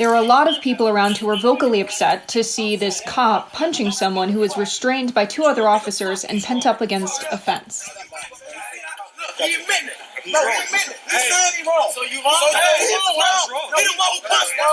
There were a lot of people around who were vocally upset to see this cop punching someone who was restrained by two other officers and pent up against a fence. He admitted it. No, he admitted it. He said he wrong. So you wrong? He wrong. He the one who punched him.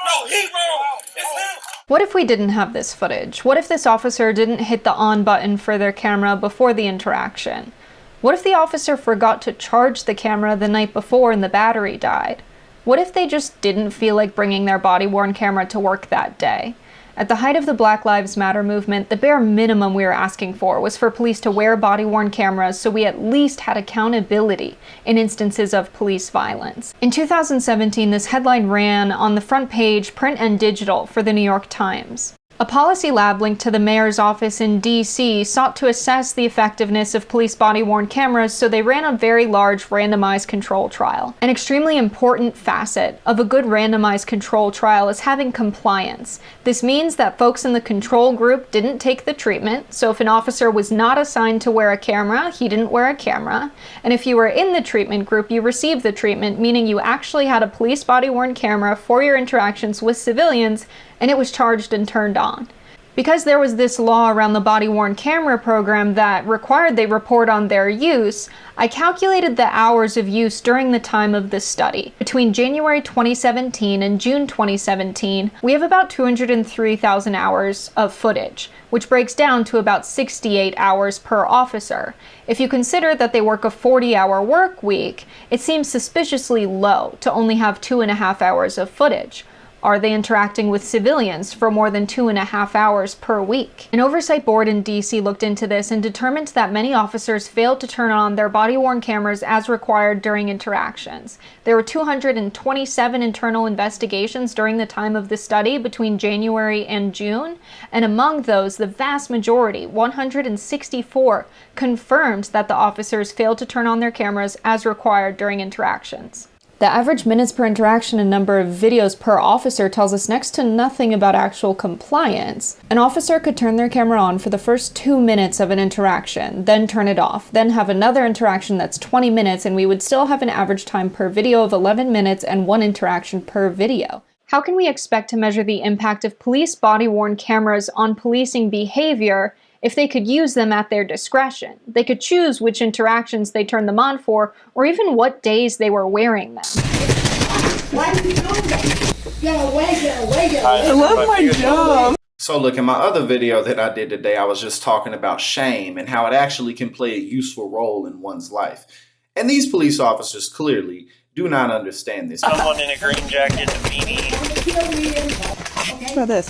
No, he wrong. It's him. What if we didn't have this footage? What if this officer didn't hit the on button for their camera before the interaction? What if the officer forgot to charge the camera the night before and the battery died? What if they just didn't feel like bringing their body-worn camera to work that day? At the height of the Black Lives Matter movement, the bare minimum we were asking for was for police to wear body-worn cameras so we at least had accountability in instances of police violence. In 2017, this headline ran on the front page, print and digital, for the New York Times. A policy lab linked to the mayor's office in D.C. sought to assess the effectiveness of police body-worn cameras, so they ran a very large randomized control trial. An extremely important facet of a good randomized control trial is having compliance. This means that folks in the control group didn't take the treatment, so if an officer was not assigned to wear a camera, he didn't wear a camera. And if you were in the treatment group, you received the treatment, meaning you actually had a police body-worn camera for your interactions with civilians, and it was charged and turned on. Because there was this law around the body-worn camera program that required they report on their use, I calculated the hours of use during the time of this study. Between January 2017 and June 2017, we have about 203,000 hours of footage, which breaks down to about 68 hours per officer. If you consider that they work a 40-hour work week, it seems suspiciously low to only have 2.5 hours of footage. Are they interacting with civilians for more than 2.5 hours per week? An oversight board in DC looked into this and determined that many officers failed to turn on their body-worn cameras as required during interactions. There were 227 internal investigations during the time of the study between January and June, and among those, the vast majority, 164, confirmed that the officers failed to turn on their cameras as required during interactions. The average minutes per interaction and number of videos per officer tells us next to nothing about actual compliance. An officer could turn their camera on for the first 2 minutes of an interaction, then turn it off, then have another interaction that's 20 minutes, and we would still have an average time per video of 11 minutes and 1 interaction per video. How can we expect to measure the impact of police body-worn cameras on policing behavior if they could use them at their discretion? They could choose which interactions they turned them on for, or even what days they were wearing them. Why are you doing that? Get away. I love my job. So look, in my other video that I did today, I was just talking about shame and how it actually can play a useful role in one's life. And these police officers clearly do not understand this. Someone in a green jacket, a beanie. What about this?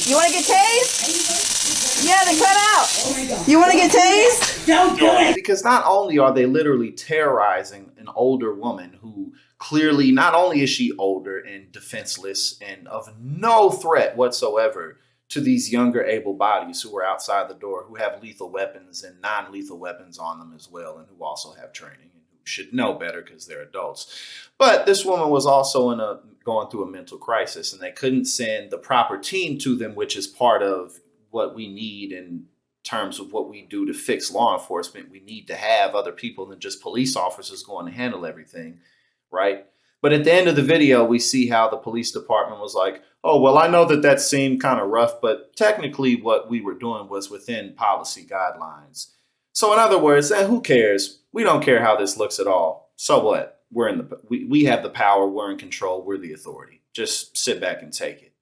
You want to get tased? Yeah, then cut out. You want to get tased? Don't do it. Because not only are they literally terrorizing an older woman who clearly, not only is she older and defenseless and of no threat whatsoever to these younger able bodies who are outside the door, who have lethal weapons and non-lethal weapons on them as well, and who also have training and who should know better because they're adults. But this woman was also going through a mental crisis, and they couldn't send the proper team to them, which is part of what we need in terms of what we do to fix law enforcement. We need to have other people than just police officers going to handle everything, right? But at the end of the video, we see how the police department was like, oh, well, I know that seemed kind of rough, but technically what we were doing was within policy guidelines. So in other words, who cares? We don't care how this looks at all. So what? We have the power. We're in control. We're the authority. Just sit back and take it.